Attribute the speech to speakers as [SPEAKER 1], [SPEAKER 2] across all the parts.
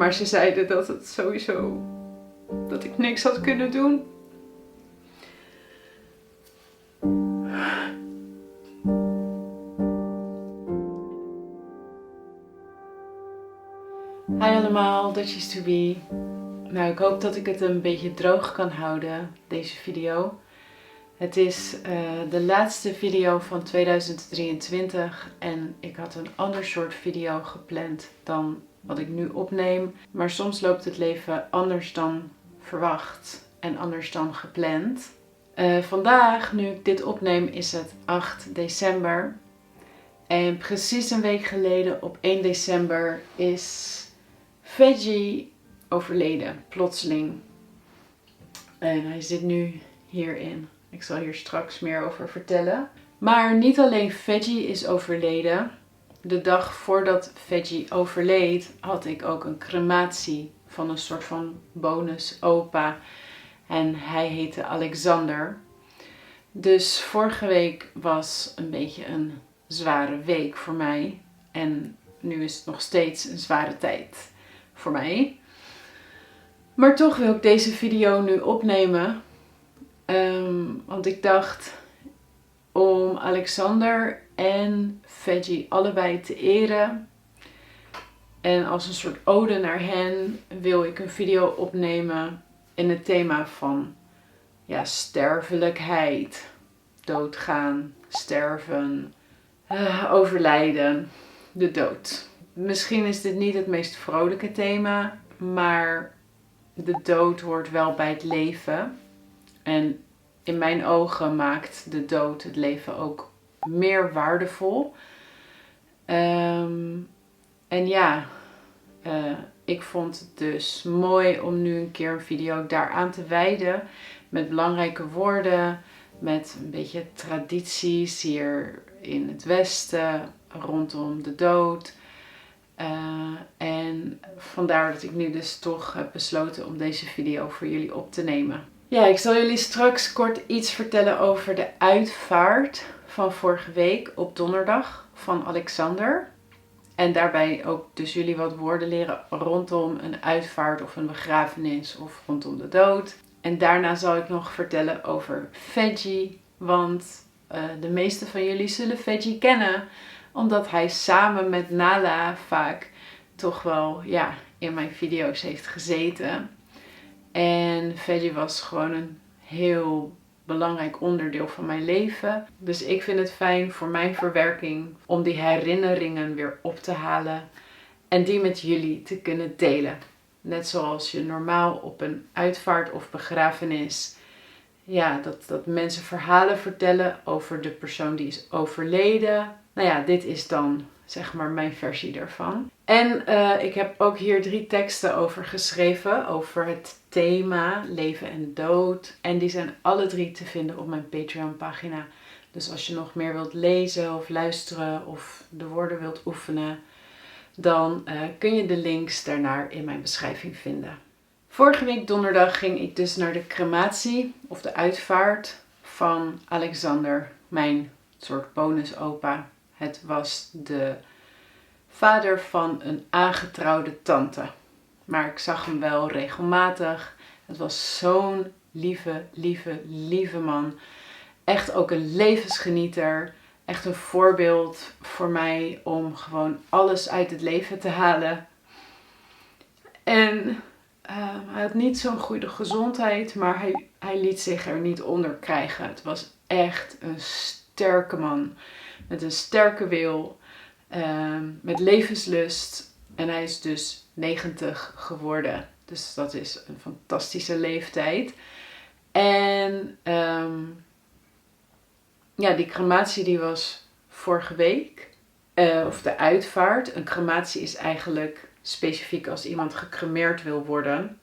[SPEAKER 1] Maar ze zeiden dat het sowieso, dat ik niks had kunnen doen. Hi allemaal, Dutchies to be. Nou, ik hoop dat ik het een beetje droog kan houden, deze video. Het is de laatste video van 2023 en ik had een ander soort video gepland dan wat ik nu opneem. Maar soms loopt het leven anders dan verwacht en anders dan gepland. Vandaag, nu ik dit opneem, is het 8 december. En precies een week geleden, op 1 december, is Veggie overleden, plotseling. En hij zit nu hierin. Ik zal hier straks meer over vertellen. Maar niet alleen Veggie is overleden. De dag voordat Veggie overleed had ik ook een crematie van een soort van bonus opa. En hij heette Alexander. Dus vorige week was een beetje een zware week voor mij. En nu is het nog steeds een zware tijd voor mij. Maar toch wil ik deze video nu opnemen. Want ik dacht om Alexander en Veggie allebei te eren. En als een soort ode naar hen wil ik een video opnemen in het thema van sterfelijkheid. Doodgaan, sterven, overlijden, de dood. Misschien is dit niet het meest vrolijke thema, maar de dood hoort wel bij het leven. En in mijn ogen maakt de dood het leven ook meer waardevol. Ik vond het dus mooi om nu een keer een video daaraan te wijden. Met belangrijke woorden, met een beetje tradities hier in het Westen rondom de dood. En vandaar dat ik nu dus toch heb besloten om deze video voor jullie op te nemen. Ja, ik zal jullie straks kort iets vertellen over de uitvaart van vorige week op donderdag van Alexander. En daarbij ook dus jullie wat woorden leren rondom een uitvaart of een begrafenis of rondom de dood. En daarna zal ik nog vertellen over Veggie, want de meeste van jullie zullen Veggie kennen. Omdat hij samen met Nala vaak toch wel in mijn video's heeft gezeten. En Veggie was gewoon een heel belangrijk onderdeel van mijn leven. Dus ik vind het fijn voor mijn verwerking om die herinneringen weer op te halen. En die met jullie te kunnen delen. Net zoals je normaal op een uitvaart of begrafenis. Dat mensen verhalen vertellen over de persoon die is overleden. Nou ja, dit is dan zeg maar mijn versie daarvan. En ik heb ook hier 3 teksten over geschreven. Over het thema leven en dood. En die zijn alle 3 te vinden op mijn Patreon pagina. Dus als je nog meer wilt lezen of luisteren of de woorden wilt oefenen. Dan kun je de links daarnaar in mijn beschrijving vinden. Vorige week donderdag ging ik dus naar de crematie of de uitvaart van Alexander, mijn soort bonusopa. Het was de vader van een aangetrouwde tante. Maar ik zag hem wel regelmatig. Het was zo'n lieve man. Echt ook een levensgenieter. Echt een voorbeeld voor mij om gewoon alles uit het leven te halen. En hij had niet zo'n goede gezondheid, maar hij liet zich er niet onder krijgen. Het was echt een sterke man. Met een sterke wil. Met levenslust. En hij is dus 90 geworden. Dus dat is een fantastische leeftijd. En die crematie die was vorige week. Of de uitvaart. Een crematie is eigenlijk specifiek als iemand gecremeerd wil worden.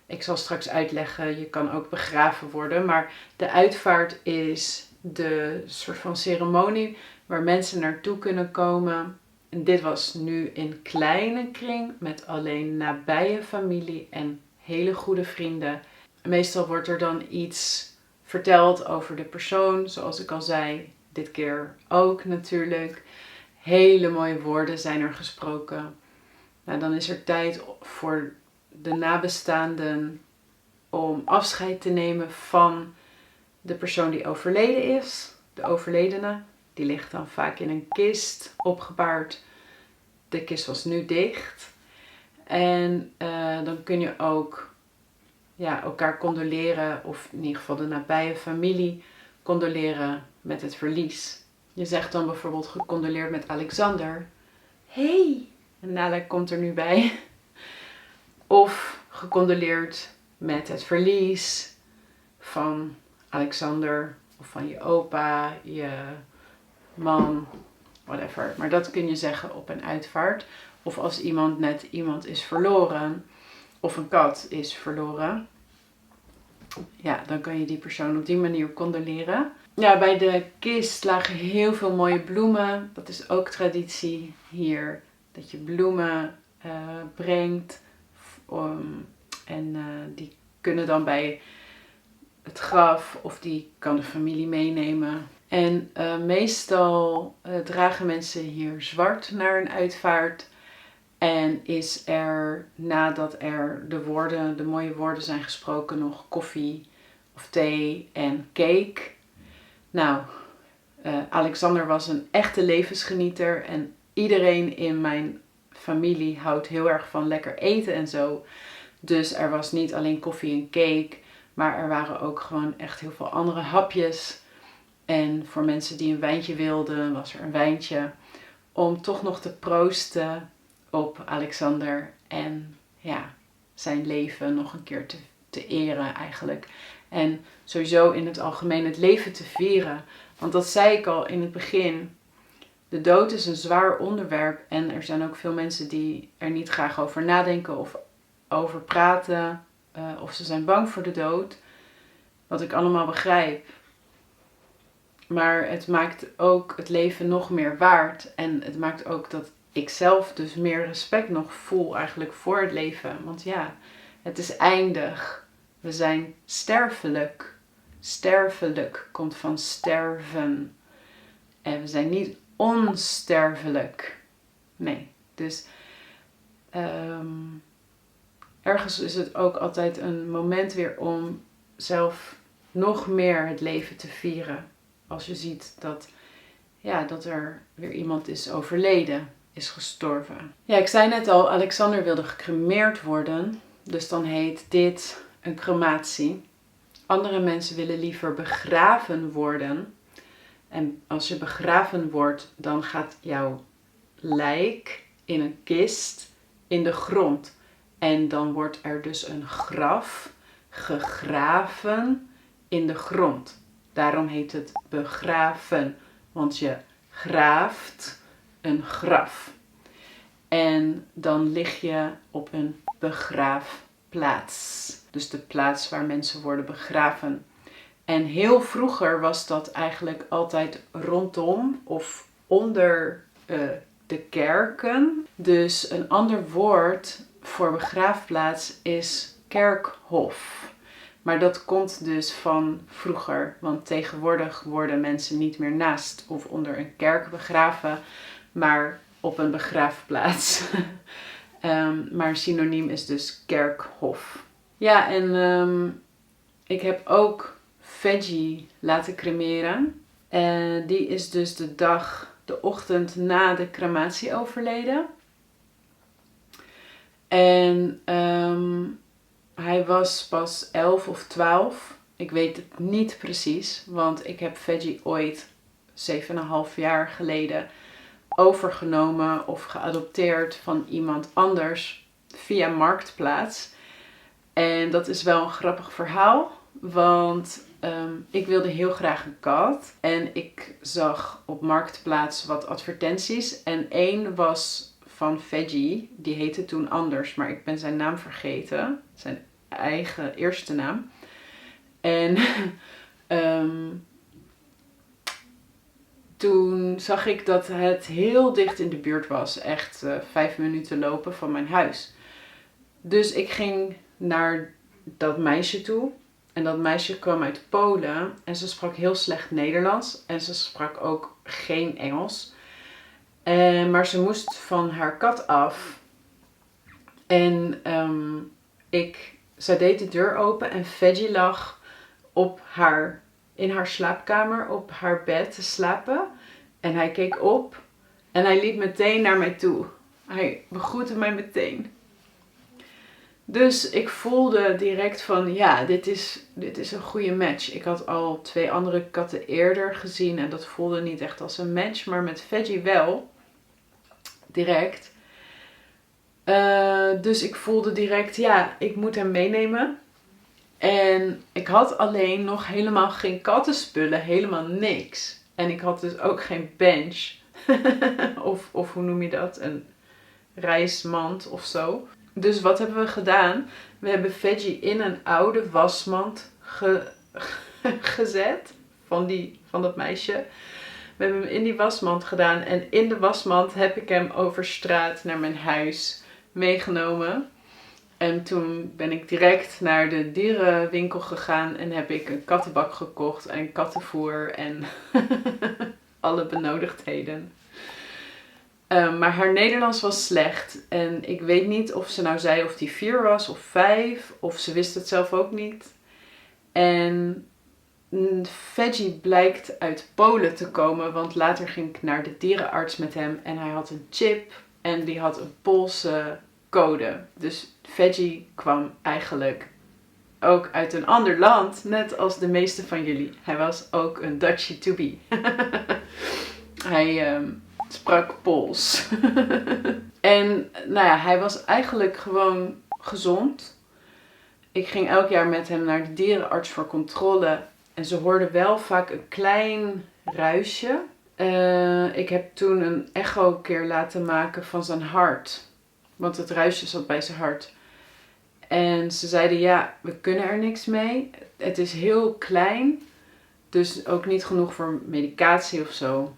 [SPEAKER 1] Ik zal straks uitleggen, je kan ook begraven worden. Maar de uitvaart is de soort van ceremonie waar mensen naartoe kunnen komen. En dit was nu in kleine kring met alleen nabije familie en hele goede vrienden. Meestal wordt er dan iets verteld over de persoon, zoals ik al zei. Dit keer ook natuurlijk. Hele mooie woorden zijn er gesproken. Nou, dan is er tijd voor de nabestaanden om afscheid te nemen van de persoon die overleden is. De overledene, die ligt dan vaak in een kist opgebaard. De kist was nu dicht. En dan kun je ook elkaar condoleren, of in ieder geval de nabije familie condoleren met het verlies. Je zegt dan bijvoorbeeld gecondoleerd met Alexander. Hey! En Nala komt er nu bij. Of gecondoleerd met het verlies van Alexander of van je opa, je man, whatever. Maar dat kun je zeggen op een uitvaart. Of als iemand is verloren of een kat is verloren. Ja, dan kan je die persoon op die manier condoleren. Ja, bij de kist lagen heel veel mooie bloemen. Dat is ook traditie hier. Dat je bloemen brengt. En die kunnen dan bij het graf of die kan de familie meenemen. En meestal dragen mensen hier zwart naar een uitvaart. En is er, nadat er de mooie woorden zijn gesproken, nog koffie of thee en cake. Nou, Alexander was een echte levensgenieter en iedereen in mijn familie houdt heel erg van lekker eten en zo. Dus er was niet alleen koffie en cake, maar er waren ook gewoon echt heel veel andere hapjes. En voor mensen die een wijntje wilden, was er een wijntje. Om toch nog te proosten op Alexander en zijn leven nog een keer te eren eigenlijk. En sowieso in het algemeen het leven te vieren. Want dat zei ik al in het begin. De dood is een zwaar onderwerp en er zijn ook veel mensen die er niet graag over nadenken of over praten. Of ze zijn bang voor de dood. Wat ik allemaal begrijp. Maar het maakt ook het leven nog meer waard. En het maakt ook dat ik zelf dus meer respect nog voel eigenlijk voor het leven. Want ja, het is eindig. We zijn sterfelijk. Sterfelijk komt van sterven. En we zijn niet onsterfelijk. Nee, dus ergens is het ook altijd een moment weer om zelf nog meer het leven te vieren. Als je ziet dat er weer iemand is overleden, is gestorven. Ja, ik zei net al, Alexander wilde gecremeerd worden. Dus dan heet dit een crematie. Andere mensen willen liever begraven worden. En als je begraven wordt, dan gaat jouw lijk in een kist in de grond. En dan wordt er dus een graf gegraven in de grond. Daarom heet het begraven, want je graaft een graf. En dan lig je op een begraafplaats. Dus de plaats waar mensen worden begraven. En heel vroeger was dat eigenlijk altijd rondom of onder de kerken. Dus een ander woord voor begraafplaats is kerkhof. Maar dat komt dus van vroeger, want tegenwoordig worden mensen niet meer naast of onder een kerk begraven, maar op een begraafplaats. Maar synoniem is dus kerkhof. Ja, en ik heb ook veggie laten cremeren. En die is dus de ochtend na de crematie overleden. En hij was pas 11 of 12. Ik weet het niet precies, want ik heb veggie ooit 7,5 jaar geleden overgenomen of geadopteerd van iemand anders via Marktplaats. En dat is wel een grappig verhaal, want ik wilde heel graag een kat. En ik zag op Marktplaats wat advertenties en één was van Veggie, die heette toen anders, maar ik ben zijn naam vergeten. Zijn eigen eerste naam. En toen zag ik dat het heel dicht in de buurt was. Echt 5 minuten lopen van mijn huis. Dus ik ging naar dat meisje toe. En dat meisje kwam uit Polen. En ze sprak heel slecht Nederlands. En ze sprak ook geen Engels. Maar ze moest van haar kat af. En zij deed de deur open en Veggie lag in haar slaapkamer op haar bed te slapen. En hij keek op en hij liep meteen naar mij toe. Hij begroette mij meteen. Dus ik voelde direct van, ja, dit is een goede match. Ik had al 2 andere katten eerder gezien en dat voelde niet echt als een match. Maar met Veggie wel, direct. Dus ik voelde direct, ja, ik moet hem meenemen. En ik had alleen nog helemaal geen kattenspullen, helemaal niks. En ik had dus ook geen bench. of hoe noem je dat? Een reismand of zo. Dus wat hebben we gedaan? We hebben Veggie in een oude wasmand gezet. Van dat meisje. We hebben hem in die wasmand gedaan. En in de wasmand heb ik hem over straat naar mijn huis meegenomen. En toen ben ik direct naar de dierenwinkel gegaan. En heb ik een kattenbak gekocht. En kattenvoer. En alle benodigdheden. Maar haar Nederlands was slecht. En ik weet niet of ze nou zei of die 4 was of 5. Of ze wist het zelf ook niet. En Veggie blijkt uit Polen te komen. Want later ging ik naar de dierenarts met hem. En hij had een chip. En die had een Poolse code. Dus Veggie kwam eigenlijk ook uit een ander land. Net als de meeste van jullie. Hij was ook een Dutchie to be. Hij sprak Pools. En nou ja, hij was eigenlijk gewoon gezond. Ik ging elk jaar met hem naar de dierenarts voor controle. En ze hoorden wel vaak een klein ruisje. Ik heb toen een echo een keer laten maken van zijn hart. Want het ruisje zat bij zijn hart. En ze zeiden, ja, we kunnen er niks mee. Het is heel klein. Dus ook niet genoeg voor medicatie of zo.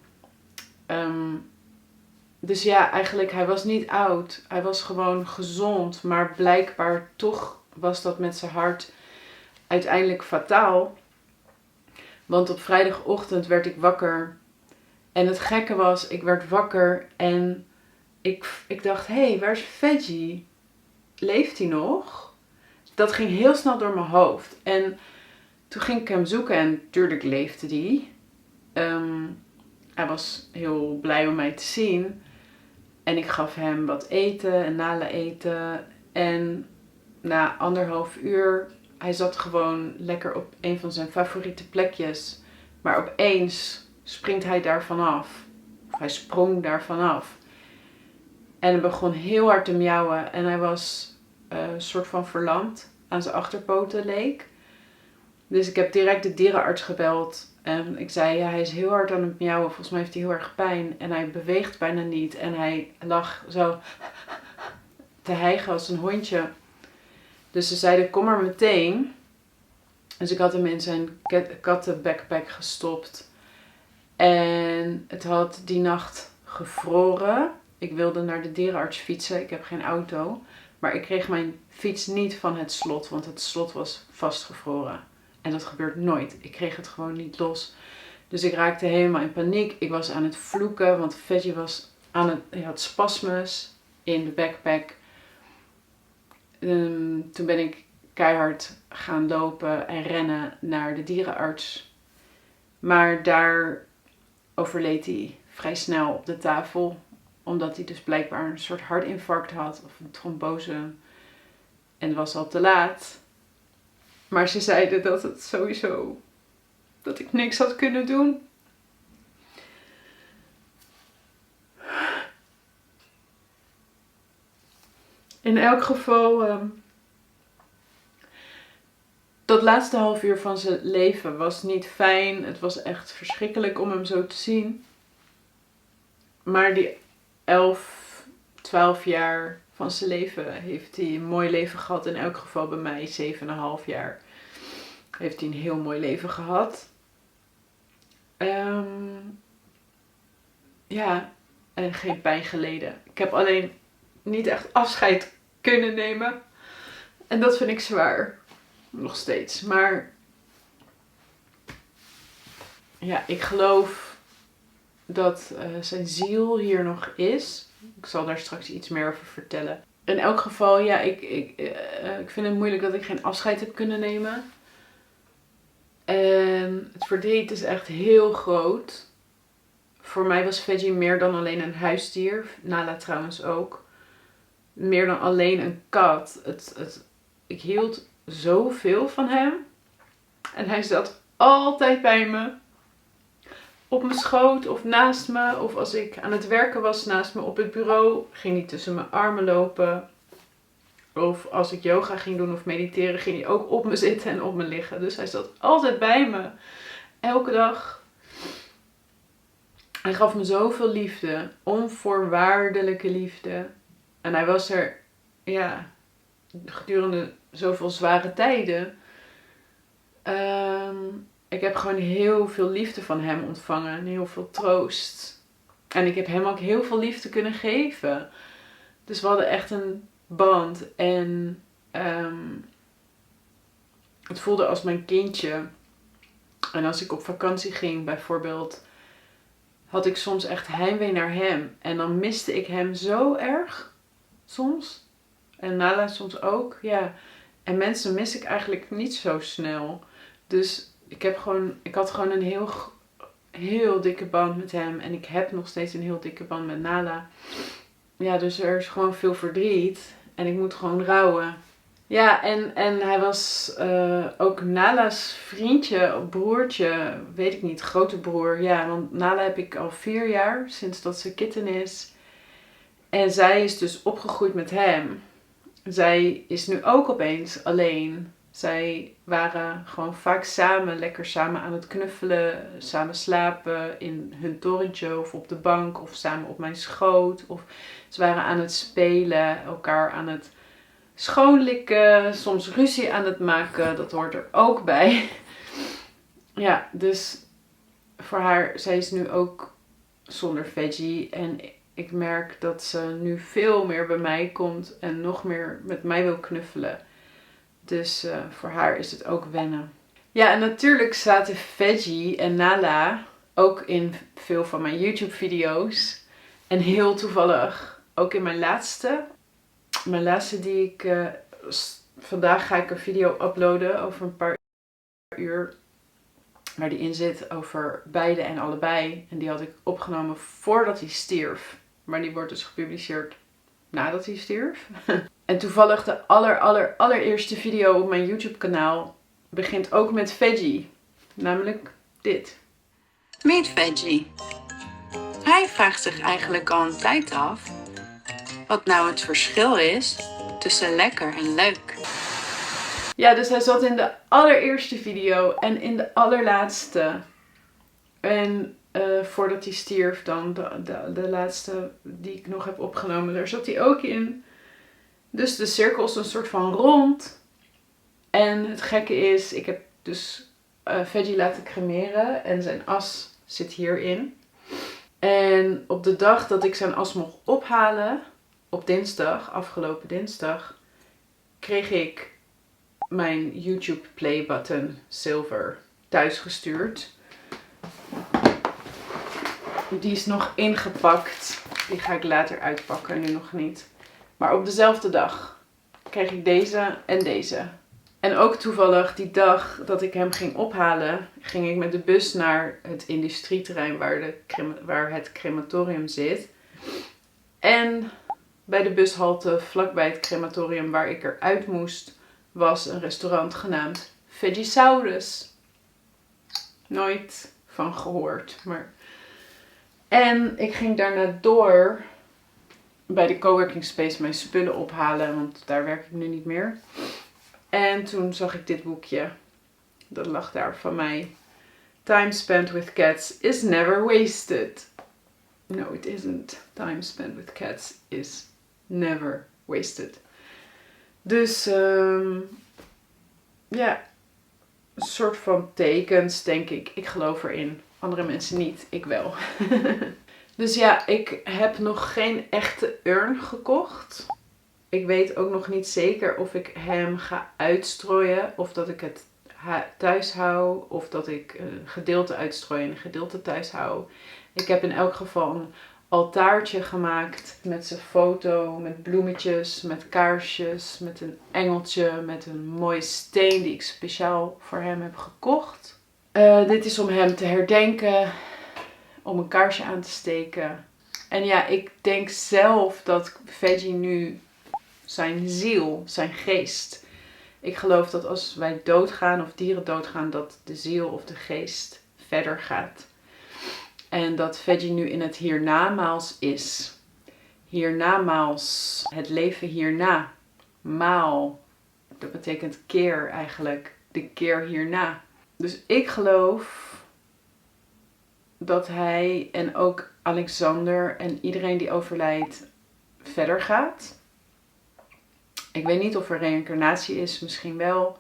[SPEAKER 1] Dus ja, eigenlijk, hij was niet oud. Hij was gewoon gezond. Maar blijkbaar toch was dat met zijn hart uiteindelijk fataal. Want op vrijdagochtend werd ik wakker. En het gekke was, ik werd wakker en ik dacht, hé, waar is Veggie? Leeft hij nog? Dat ging heel snel door mijn hoofd. En toen ging ik hem zoeken en natuurlijk leefde hij. Hij was heel blij om mij te zien. En ik gaf hem wat eten en nala eten. En na 1,5 uur, hij zat gewoon lekker op een van zijn favoriete plekjes. Maar opeens springt hij daarvan af. Of hij sprong daarvan af. En hij begon heel hard te miauwen. En hij was een soort van verlamd. Aan zijn achterpoten leek. Dus ik heb direct de dierenarts gebeld. En ik zei, ja, hij is heel hard aan het miauwen. Volgens mij heeft hij heel erg pijn. En hij beweegt bijna niet. En hij lag zo te hijgen als een hondje. Dus ze zeiden, kom maar meteen. Dus ik had hem in zijn kattenbackpack gestopt. En het had die nacht gevroren. Ik wilde naar de dierenarts fietsen. Ik heb geen auto. Maar ik kreeg mijn fiets niet van het slot. Want het slot was vastgevroren. En dat gebeurt nooit. Ik kreeg het gewoon niet los. Dus ik raakte helemaal in paniek. Ik was aan het vloeken. Want Veggie was hij had spasmes in de backpack. Toen ben ik keihard gaan lopen en rennen naar de dierenarts. Maar daar overleed hij vrij snel op de tafel. Omdat hij dus blijkbaar een soort hartinfarct had. Of een trombose. En het was al te laat. Maar ze zeiden dat het sowieso... dat ik niks had kunnen doen. In elk geval... dat laatste half uur van zijn leven was niet fijn. Het was echt verschrikkelijk om hem zo te zien. Maar die 11, 12 jaar van zijn leven heeft hij een mooi leven gehad. In elk geval bij mij 7,5 jaar heeft hij een heel mooi leven gehad. Ja, en geen pijn geleden. Ik heb alleen niet echt afscheid kunnen nemen. En dat vind ik zwaar. Nog steeds. Maar ja, ik geloof dat zijn ziel hier nog is. Ik zal daar straks iets meer over vertellen. in elk geval, ja, ik vind het moeilijk dat ik geen afscheid heb kunnen nemen. En het verdriet is echt heel groot. Voor mij was Veggie meer dan alleen een huisdier. Nala trouwens ook. Meer dan alleen een kat. Ik hield zoveel van hem. En hij zat altijd bij me. Op mijn schoot of naast me. Of als ik aan het werken was naast me op het bureau. Ging hij tussen mijn armen lopen. Of als ik yoga ging doen of mediteren. Ging hij ook op me zitten en op me liggen. Dus hij zat altijd bij me. Elke dag. Hij gaf me zoveel liefde. Onvoorwaardelijke liefde. En hij was er, ja, gedurende zoveel zware tijden. Ik heb gewoon heel veel liefde van hem ontvangen. En heel veel troost. En ik heb hem ook heel veel liefde kunnen geven. Dus we hadden echt een band. En het voelde als mijn kindje. En als ik op vakantie ging bijvoorbeeld, had ik soms echt heimwee naar hem. En dan miste ik hem zo erg. Soms. En Nala soms ook. Ja. En mensen mis ik eigenlijk niet zo snel. Dus ik had gewoon een heel dikke band met hem. En ik heb nog steeds een heel dikke band met Nala. Ja, dus er is gewoon veel verdriet. En ik moet gewoon rouwen. Ja, en hij was ook Nala's vriendje, broertje, weet ik niet, grote broer. Ja, want Nala heb ik al 4 jaar, sinds dat ze kitten is. En zij is dus opgegroeid met hem. Zij is nu ook opeens alleen. Zij waren gewoon vaak samen, lekker samen aan het knuffelen, samen slapen in hun torentje of op de bank of samen op mijn schoot. Of ze waren aan het spelen, elkaar aan het schoonlikken, soms ruzie aan het maken, dat hoort er ook bij. Ja, dus voor haar, zij is nu ook zonder Veggie en ik merk dat ze nu veel meer bij mij komt en nog meer met mij wil knuffelen. Dus voor haar is het ook wennen. Ja, en natuurlijk zaten Veggie en Nala ook in veel van mijn YouTube video's. En heel toevallig ook in mijn laatste die ik... vandaag ga ik een video uploaden over een paar uur. Waar die in zit over beide en allebei. En die had ik opgenomen voordat hij stierf. Maar die wordt dus gepubliceerd nadat hij stierf. En toevallig de allereerste video op mijn YouTube kanaal begint ook met Veggie. Namelijk dit. Meet Veggie. Hij vraagt zich eigenlijk al een tijd af wat nou het verschil is tussen lekker en leuk. Ja, dus hij zat in de allereerste video en in de allerlaatste. En voordat hij stierf dan, de laatste die ik nog heb opgenomen, daar zat hij ook in. Dus de cirkel is een soort van rond. En het gekke is, ik heb dus Veggie laten cremeren en zijn as zit hierin. En op de dag dat ik zijn as mocht ophalen, op dinsdag, afgelopen dinsdag, kreeg ik mijn YouTube play button silver thuisgestuurd. Die is nog ingepakt. Die ga ik later uitpakken, nu nog niet. Maar op dezelfde dag kreeg ik deze en deze. En ook toevallig die dag dat ik hem ging ophalen, ging ik met de bus naar het industrieterrein waar het crematorium zit. En bij de bushalte vlakbij het crematorium waar ik eruit moest, was een restaurant genaamd Vegisaurus. Nooit van gehoord. En ik ging daarna door bij de coworking space mijn spullen ophalen, want daar werk ik nu niet meer. En toen zag ik dit boekje. Dat lag daar van mij. Time spent with cats is never wasted. No, it isn't. Time spent with cats is never wasted. Dus ja, een soort van tekens, denk ik. Ik geloof erin. Andere mensen niet. Ik wel. Dus ja, ik heb nog geen echte urn gekocht. Ik weet ook nog niet zeker of ik hem ga uitstrooien. Of dat ik het thuis hou. Of dat ik een gedeelte uitstrooi en een gedeelte thuis hou. Ik heb in elk geval een altaartje gemaakt met zijn foto, met bloemetjes, met kaarsjes, met een engeltje, met een mooie steen die ik speciaal voor hem heb gekocht. Dit is om hem te herdenken, om een kaarsje aan te steken. En ja, ik denk zelf dat Veggie nu zijn ziel, zijn geest. Ik geloof dat als wij doodgaan of dieren doodgaan, dat de ziel of de geest verder gaat. En dat Veggie nu in het hiernamaals is. Hiernamaals, het leven hierna. Maal, dat betekent keer eigenlijk. De keer hierna. Dus ik geloof dat hij en ook Alexander en iedereen die overlijdt verder gaat. Ik weet niet of er reïncarnatie is, misschien wel.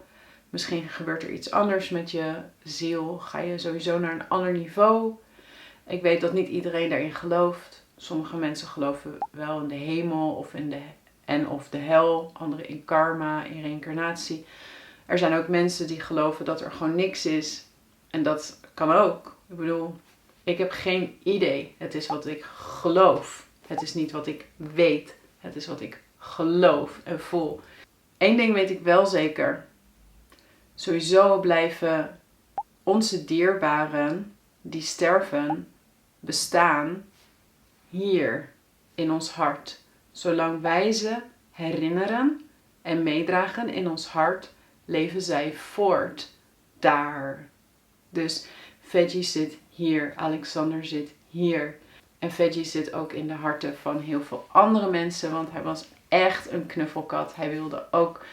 [SPEAKER 1] Misschien gebeurt er iets anders met je ziel. Ga je sowieso naar een ander niveau. Ik weet dat niet iedereen daarin gelooft. Sommige mensen geloven wel in de hemel of in de hel. Anderen in karma, in reïncarnatie. Er zijn ook mensen die geloven dat er gewoon niks is. En dat kan ook. Ik bedoel, ik heb geen idee. Het is wat ik geloof. Het is niet wat ik weet. Het is wat ik geloof en voel. Eén ding weet ik wel zeker. Sowieso blijven onze dierbaren die sterven bestaan hier in ons hart. Zolang wij ze herinneren en meedragen in ons hart, leven zij voort daar. Dus Veggie zit hier, Alexander zit hier. En Veggie zit ook in de harten van heel veel andere mensen, want hij was echt een knuffelkat. Hij wilde ook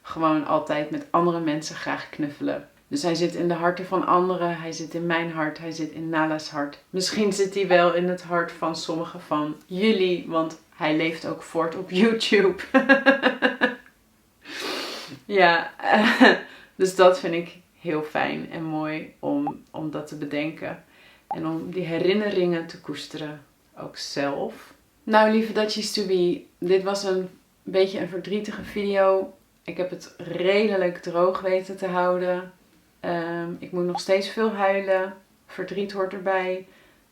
[SPEAKER 1] gewoon altijd met andere mensen graag knuffelen. Dus hij zit in de harten van anderen, hij zit in mijn hart, hij zit in Nala's hart. Misschien zit hij wel in het hart van sommigen van jullie, want hij leeft ook voort op YouTube. Ja, dus dat vind ik heel fijn en mooi om dat te bedenken. En om die herinneringen te koesteren, ook zelf. Nou, lieve Dutchies to be, dit was een beetje een verdrietige video. Ik heb het redelijk droog weten te houden. Ik moet nog steeds veel huilen. Verdriet hoort erbij.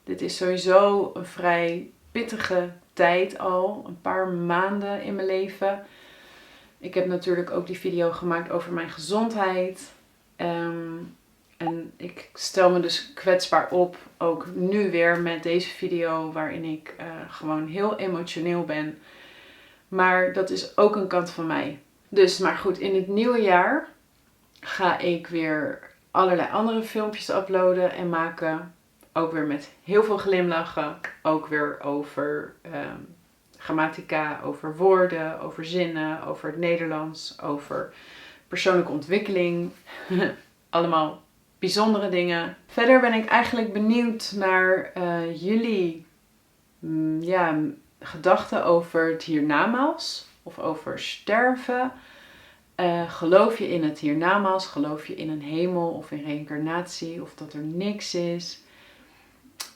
[SPEAKER 1] Dit is sowieso een vrij pittige tijd al. Een paar maanden in mijn leven. Ik heb natuurlijk ook die video gemaakt over mijn gezondheid. En ik stel me dus kwetsbaar op. Ook nu weer met deze video waarin ik gewoon heel emotioneel ben. Maar dat is ook een kant van mij. Dus, maar goed, in het nieuwe jaar ga ik weer allerlei andere filmpjes uploaden en maken. Ook weer met heel veel glimlachen. Ook weer over grammatica, over woorden, over zinnen, over het Nederlands, over persoonlijke ontwikkeling. Allemaal bijzondere dingen. Verder ben ik eigenlijk benieuwd naar jullie gedachten over het hiernamaals of over sterven. Geloof je in het hiernamaals? Geloof je in een hemel of in reïncarnatie? Of dat er niks is?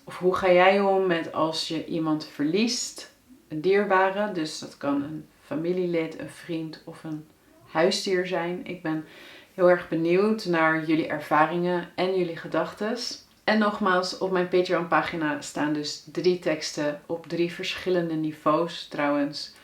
[SPEAKER 1] Of hoe ga jij om met als je iemand verliest? Een dierbare, dus dat kan een familielid, een vriend of een huisdier zijn. Ik ben heel erg benieuwd naar jullie ervaringen en jullie gedachten. En nogmaals, op mijn Patreon pagina staan dus 3 teksten op 3 verschillende niveaus trouwens.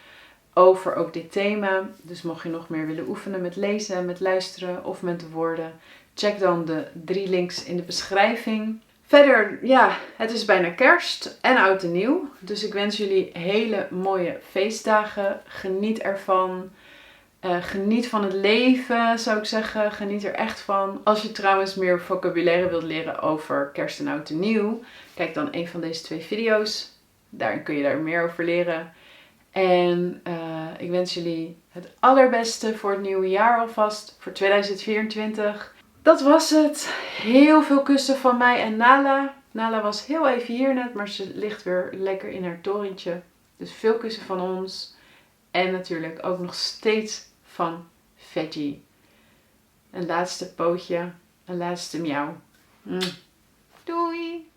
[SPEAKER 1] Over ook dit thema. Dus mocht je nog meer willen oefenen met lezen, met luisteren of met de woorden, check dan de 3 links in de beschrijving. Verder, ja, het is bijna kerst en oud en nieuw. Dus ik wens jullie hele mooie feestdagen. Geniet ervan. Geniet van het leven, zou ik zeggen. Geniet er echt van. Als je trouwens meer vocabulaire wilt leren over kerst en oud en nieuw, kijk dan een van deze 2 video's. Daarin kun je daar meer over leren. En ik wens jullie het allerbeste voor het nieuwe jaar alvast. Voor 2024. Dat was het. Heel veel kussen van mij en Nala. Nala was heel even hier net, maar ze ligt weer lekker in haar torentje. Dus veel kussen van ons. En natuurlijk ook nog steeds van Veggie. Een laatste pootje. Een laatste miauw. Doei!